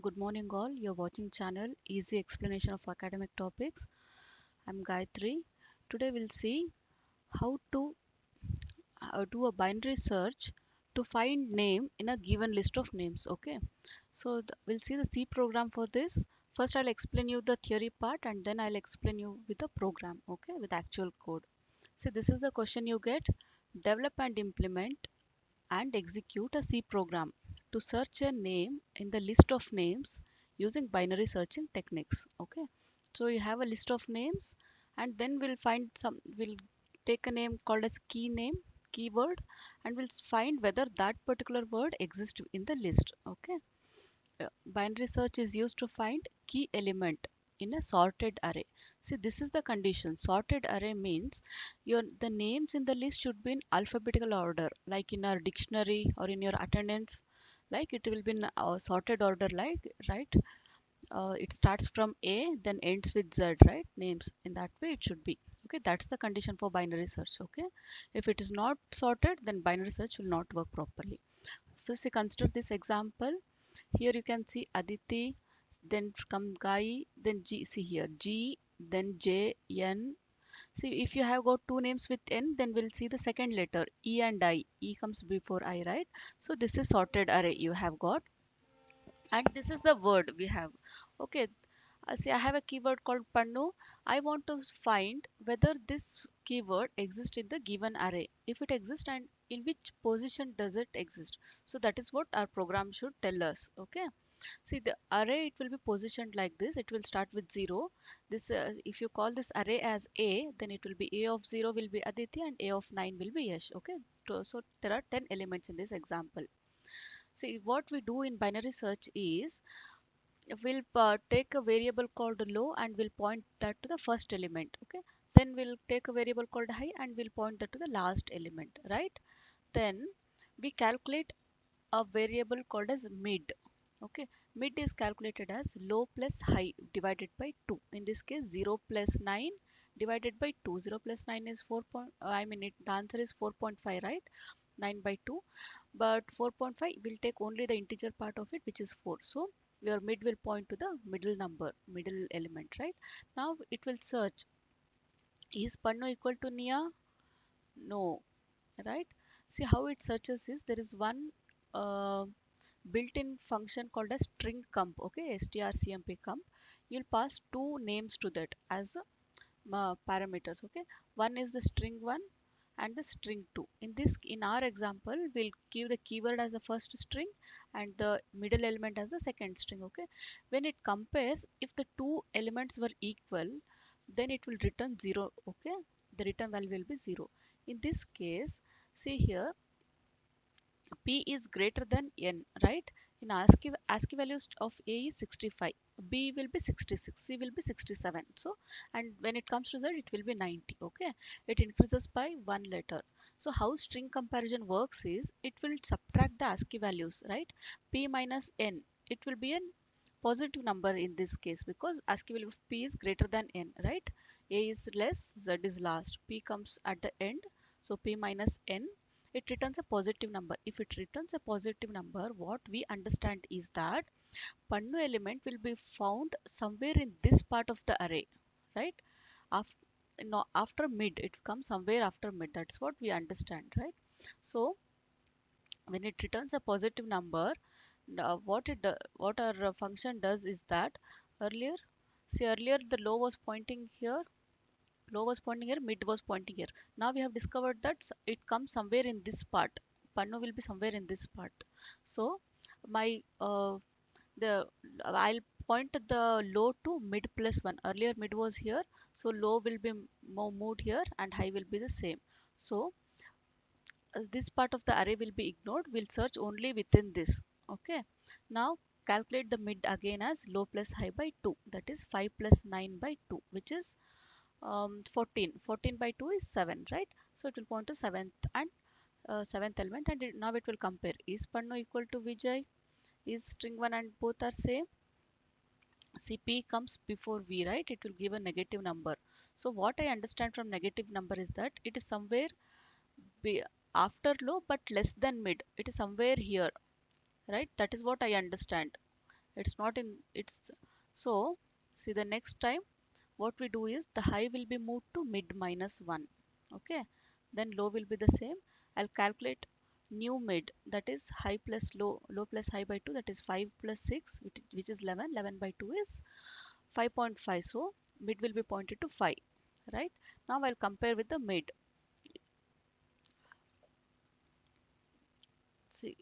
Good morning all. You're watching channel Easy Explanation of Academic Topics. I'm Gayatri. Today we'll see how to do a binary search to find name in a given list of names. Okay. So we'll see the C program for this. First I'll explain you the theory part and then I'll explain you with the program. Okay, with actual code. See, this is the question you get. Develop and implement and execute a C program to search a name in the list of names using binary searching techniques. Okay, so you have a list of names and then we'll take a name called as key name, keyword, and we'll find whether that particular word exists in the list. Okay, binary search is used to find key element in a sorted array. See, this is the condition. Sorted array means the names in the list should be in alphabetical order, like in our dictionary or in your attendance. Like it will be in a sorted order, like right. It starts from A, then ends with Z, right? Names in that way it should be. Okay, that's the condition for binary search. Okay, if it is not sorted, then binary search will not work properly. First, consider this example. Here you can see Aditi, then come Gai, then G. See here G, then J, N. See, if you have got two names with N, then we'll see the second letter E and I. E comes before I, right? So this is sorted array you have got, and this is the word we have. Okay, see, I have a keyword called Pannu. I want to find whether this keyword exists in the given array. If it exists, and in which position does it exist? So that is what our program should tell us. Okay. See, the array, it will be positioned like this. It will start with 0. This if you call this array as A, then it will be A of 0 will be Aditi and A of 9 will be Yash. Okay. So there are 10 elements in this example. See, what we do in binary search is we'll take a variable called low and we'll point that to the first element. Okay. Then we'll take a variable called high and we'll point that to the last element. Right. Then we calculate a variable called as mid. Okay, mid is calculated as low plus high divided by 2. In this case, 0 plus 9 divided by 2. 0 plus 9 is 4 point, the answer is 4.5, right? 9 by 2, but 4.5 will take only the integer part of it, which is 4. So your mid will point to the middle number, middle element, right? Now it will search, is Pannu equal to Nia? No, right? See how it searches is there is one uh, built-in function called as string comp. Okay, strcmp comp. You'll pass two names to that as parameters. Okay, one is the string 1 and the string 2. In our example, we'll give the keyword as the first string and the middle element as the second string. Okay, when it compares, if the two elements were equal, then it will return 0. Okay, the return value will be 0. In this case, see here, P is greater than N, right? In ASCII values of A is 65, B will be 66, C will be 67. So, and when it comes to Z, it will be 90. Okay, it increases by one letter. So, how string comparison works is it will subtract the ASCII values, right? P minus N, it will be a positive number in this case because ASCII value of P is greater than N, right? A is less, Z is last, P comes at the end. So, P minus N, it returns a positive number. If it returns a positive number, what we understand is that Pannu element will be found somewhere in this part of the array, right? After, no, after mid, it comes somewhere after mid. That's what we understand, right? So when it returns a positive number, what our function does is that earlier, see earlier the low was pointing here, low was pointing here, mid was pointing here. Now we have discovered that it comes somewhere in this part. Pannu will be somewhere in this part. So my the I'll point the low to mid plus 1. Earlier mid was here, so low will be more moved here and high will be the same. So this part of the array will be ignored. We'll search only within this. Okay. Now calculate the mid again as low plus high by 2. That is 5 plus 9 by 2, which is 14. 14 by 2 is 7, right? So it will point to 7th and 7th element, and now it will compare. Is Pannu equal to Vijay? Is string 1 and both are same? See, P comes before V, right? It will give a negative number. So what I understand from negative number is that it is somewhere be after low but less than mid. It is somewhere here, right? That is what I understand. It's not in it's so see the next time what we do is the high will be moved to mid minus 1. Okay, then low will be the same. I'll calculate new mid, that is high plus low, low plus high by 2, that is 5 plus 6, which is 11. 11 by 2 is 5.5, so mid will be pointed to 5, right? Now I'll compare with the mid. See,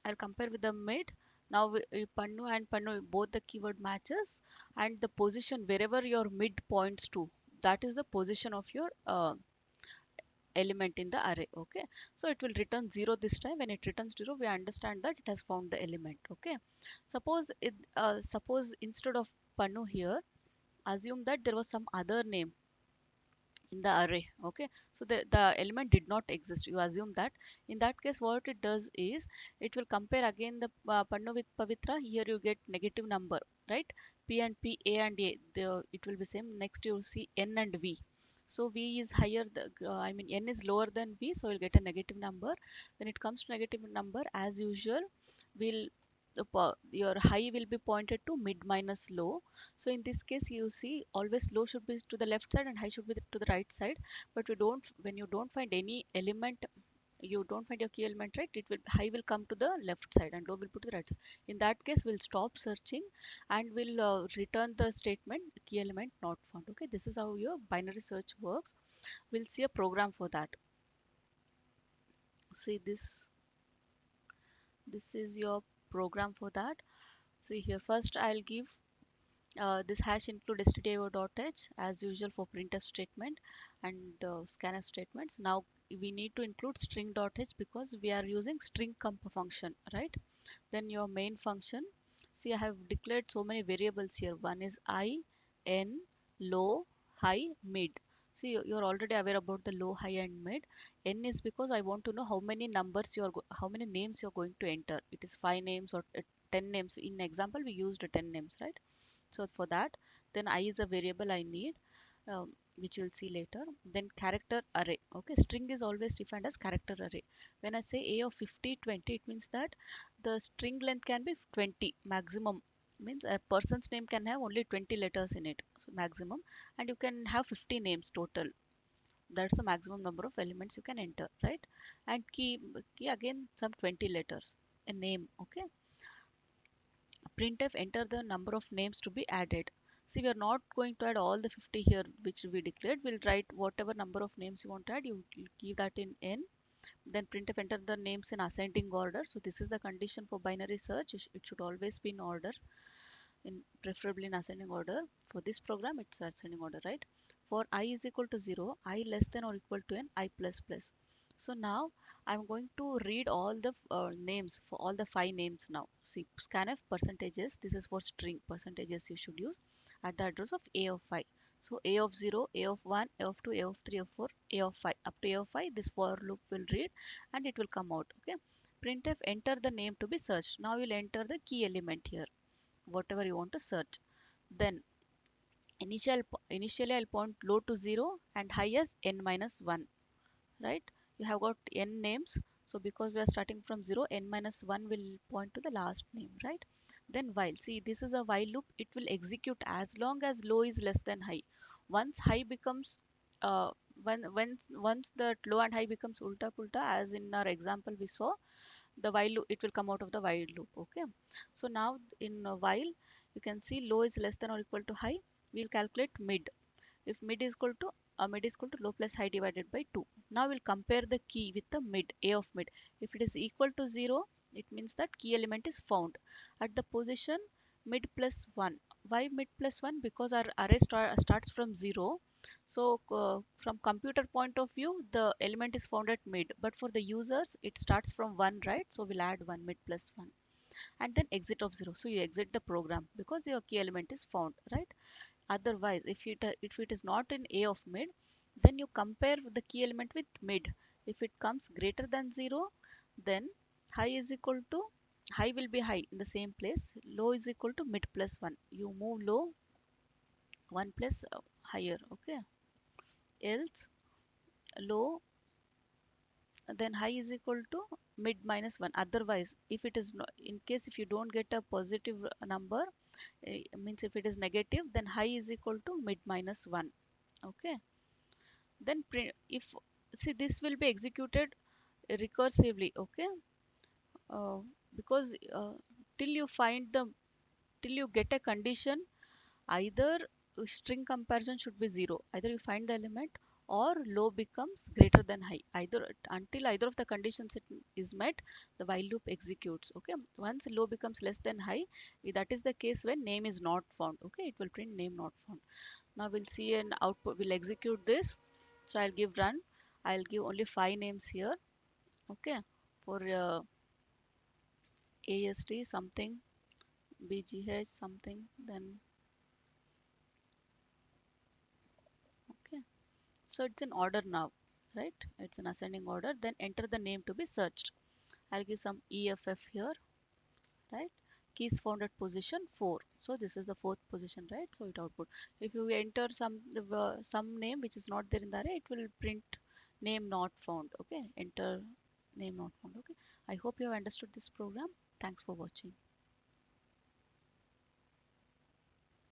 I'll compare with the mid. Now Pannu and Pannu both the keyword matches, and the position wherever your mid points to, that is the position of your element in the array. Okay, so it will return 0 this time. When it returns 0, we understand that it has found the element. Okay, suppose instead of Pannu here, assume that there was some other name in the array. Okay, so the element did not exist, you assume that. In that case what it does is it will compare again the Pannu with Pavitra. Here you get negative number, right? P and P, A and A, it will be same. Next you will see N and V. So V is higher, I mean N is lower than V, so you'll get a negative number. When it comes to negative number, as usual, we'll your high will be pointed to mid minus low. So in this case, you see always low should be to the left side and high should be to the right side. But when you don't find any element, you don't find your key element, right? It will high will come to the left side and low will put to the right side. In that case, we'll stop searching and we'll return the statement key element not found. Okay, this is how your binary search works. We'll see a program for that. See this is your program for that. See here, first I'll give this hash include stdio.h as usual for printf statement and scanf statements. Now we need to include string.h because we are using string comp function, right? Then your main function. See, I have declared so many variables here. One is I, N, low, high, mid. See, you're already aware about the low, high, and mid. N is because I want to know how many numbers how many names you're going to enter. It is 5 names or 10 names. In example, we used 10 names, right? So for that, then I is a variable I need, which you'll see later. Then character array. Okay, string is always defined as character array. When I say a of 50 20, it means that the string length can be 20 maximum. Means a person's name can have only 20 letters in it, so maximum. And you can have 50 names total. That's the maximum number of elements you can enter, right? And key again some 20 letters, a name. Okay, printf enter the number of names to be added. See, we are not going to add all the 50 here which we declared. We'll write whatever number of names you want to add, you give that in n. Then printf enter the names in ascending order. So this is the condition for binary search. It should always be in order, in preferably in ascending order. For this program it's ascending order, right? For I is equal to 0, I less than or equal to n, I plus plus. So now I'm going to read all the names for all the 5 names now. See, scanf percentages, this is for string percentages you should use at the address of a of 5. So a of 0, a of 1, a of 2, a of 3, a of 4, a of 5. Up to a of 5 this for loop will read and it will come out. Okay, printf enter the name to be searched. Now you'll enter the key element here, whatever you want to search. Then initially I'll point low to 0 and high as n minus 1, right? You have got n names, so because we are starting from 0, n minus 1 will point to the last name, right? Then while, see, this is a while loop. It will execute as long as low is less than high. Once high becomes once the low and high becomes ulta pulta, as in our example we saw, the while loop, it will come out of the while loop. Okay, so now in while, you can see low is less than or equal to high. We'll calculate mid. If mid is equal to low plus high divided by 2. Now we'll compare the key with the mid, a of mid. If it is equal to 0, it means that key element is found at the position mid plus 1. Why mid plus 1? Because our array starts from 0. So from computer point of view, the element is found at mid. But for the users, it starts from 1, right? So we'll add 1, mid plus 1. And then exit of 0. So you exit the program because your key element is found, right? Otherwise, if it is not in a of mid, then you compare the key element with mid. If it comes greater than 0, then high is equal to high will be high in the same place. Low is equal to mid plus 1. You move low 1 plus higher. Okay, else low then high is equal to mid minus 1. Otherwise, if it is not, in case if you don't get a positive number, means if it is negative, then high is equal to mid minus 1. Okay, then print if, see, this will be executed recursively. Okay, uh, because till you find the till you get a condition, either string comparison should be 0, either you find the element or low becomes greater than high, either until either of the conditions it is met, the while loop executes. Okay, once low becomes less than high, that is the case when name is not found. Okay, it will print name not found. Now we'll see an output, we'll execute this. So I'll give run, I'll give only 5 names here. Okay, for AST something, BGH something, then okay. So it's in order now, right? It's an ascending order. Then enter the name to be searched. I'll give some EFF here, right? Keys found at position 4. So this is the fourth position, right? So it output. If you enter some name which is not there in the array, it will print name not found. Okay, enter name not found. Okay. I hope you have understood this program. Thanks for watching.